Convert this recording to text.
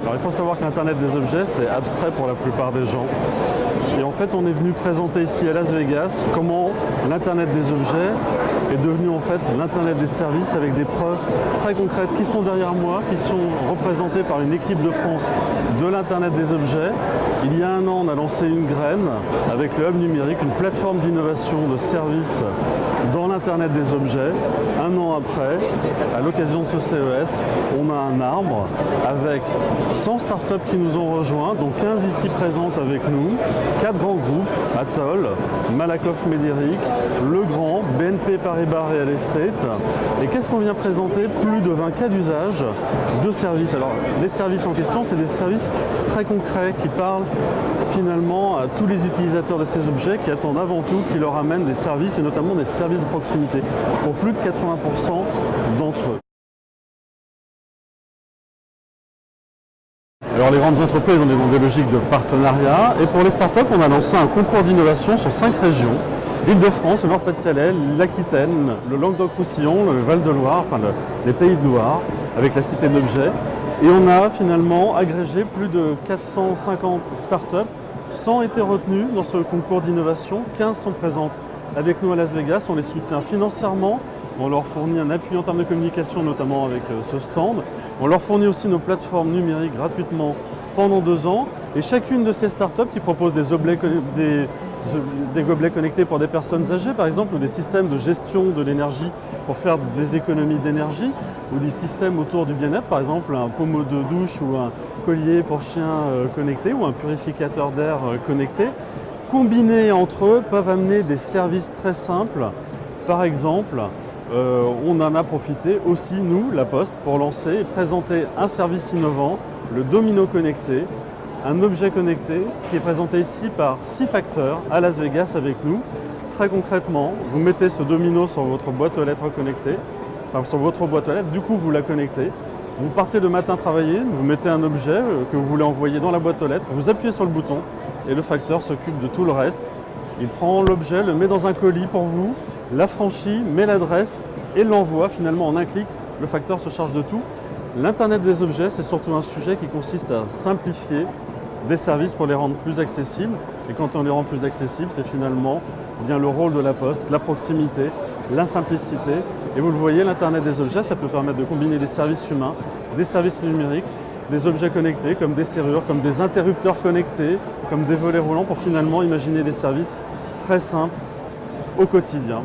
Alors il faut savoir que l'Internet des objets, c'est abstrait pour la plupart des gens. Et en fait, on est venu présenter ici à Las Vegas comment l'Internet des objets est devenu en fait l'Internet des services avec des preuves très concrètes qui sont derrière moi, qui sont représentées par une équipe de France de l'Internet des objets. Il y a un an, on a lancé une graine avec le Hub numérique, une plateforme d'innovation de services dans l'Internet des objets. Un an après, à l'occasion de ce CES, on a un arbre avec 100 startups qui nous ont rejoints, dont 15 ici présentes avec nous, 4 grands groupes, Atoll, Malakoff Médéric, Legrand, BNP Paribas Real Estate. Et qu'est-ce qu'on vient présenter? Plus de 20 cas d'usage de services. Alors, les services en question, c'est des services très concrets qui parlent finalement à tous les utilisateurs de ces objets qui attendent avant tout qu'ils leur amènent des services et notamment des services de proximité pour plus de 80% d'entre eux. Alors les grandes entreprises, on est dans des logiques de partenariat et pour les startups, on a lancé un concours d'innovation sur 5 régions. L'Île-de-France, le Nord-Pas-de-Calais, l'Aquitaine, le Languedoc-Roussillon, le Val-de-Loire, enfin les Pays de Loire, avec la Cité de l'Objet. Et on a finalement agrégé plus de 450 startups. 100 ont été retenues dans ce concours d'innovation, 15 sont présentes avec nous à Las Vegas. On les soutient financièrement, on leur fournit un appui en termes de communication, notamment avec ce stand. On leur fournit aussi nos plateformes numériques gratuitement pendant 2 ans. Et chacune de ces startups qui proposent des gobelets connectés pour des personnes âgées, par exemple, ou des systèmes de gestion de l'énergie pour faire des économies d'énergie, ou des systèmes autour du bien-être, par exemple un pommeau de douche ou un collier pour chien connecté, ou un purificateur d'air connecté, combinés entre eux, peuvent amener des services très simples. Par exemple, on en a profité aussi, nous, La Poste, pour lancer et présenter un service innovant, le Domino Connecté, un objet connecté qui est présenté ici par 6 facteurs à Las Vegas avec nous. Très concrètement, vous mettez ce domino sur votre boîte aux lettres connectée, enfin sur votre boîte aux lettres, du coup vous la connectez. Vous partez le matin travailler, vous mettez un objet que vous voulez envoyer dans la boîte aux lettres, vous appuyez sur le bouton et le facteur s'occupe de tout le reste. Il prend l'objet, le met dans un colis pour vous, l'affranchit, met l'adresse et l'envoie finalement en un clic. Le facteur se charge de tout. L'Internet des objets, c'est surtout un sujet qui consiste à simplifier des services pour les rendre plus accessibles. Et quand on les rend plus accessibles, c'est finalement bien le rôle de La Poste, la proximité, la simplicité. Et vous le voyez, l'Internet des objets, ça peut permettre de combiner des services humains, des services numériques, des objets connectés comme des serrures, comme des interrupteurs connectés, comme des volets roulants pour finalement imaginer des services très simples au quotidien.